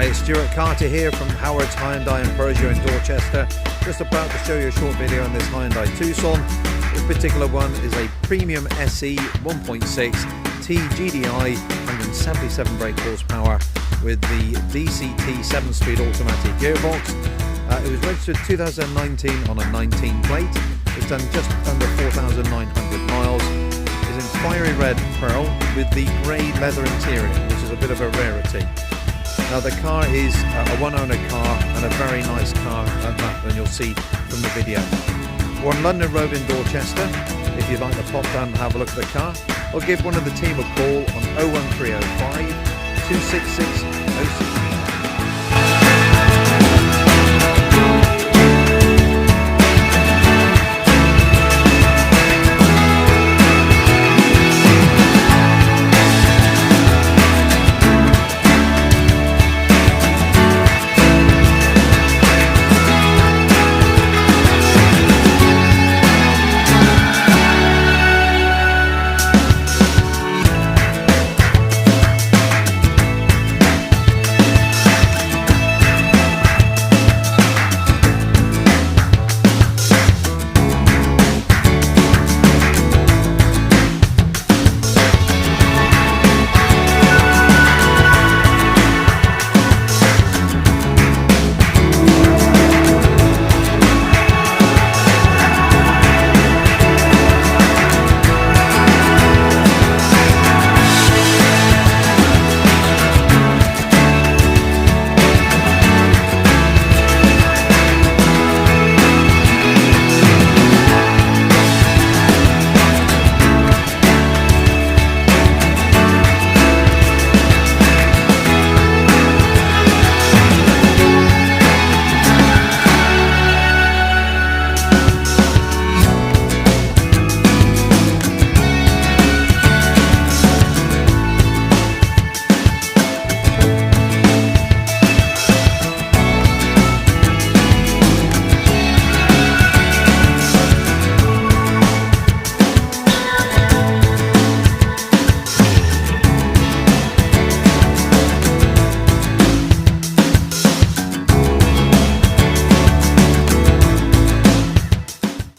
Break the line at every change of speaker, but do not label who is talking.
It's Stuart Carter here from Howard's Hyundai and Peugeot in Dorchester. Just about to show you a short video on this Hyundai Tucson. This particular one is a premium SE 1.6 TGDI, 177 brake horsepower with the DCT 7-speed automatic gearbox. It was registered 2019 on a 19 plate. It's done just under 4,900 miles. It's in fiery red pearl with the grey leather interior, which is a bit of a rarity. Now the car is a one-owner car and a very nice car at that, and you'll see from the video. We're on London Road in Dorchester. If you'd like to pop down and have a look at the car, or give one of the team a call on 01305 266 060.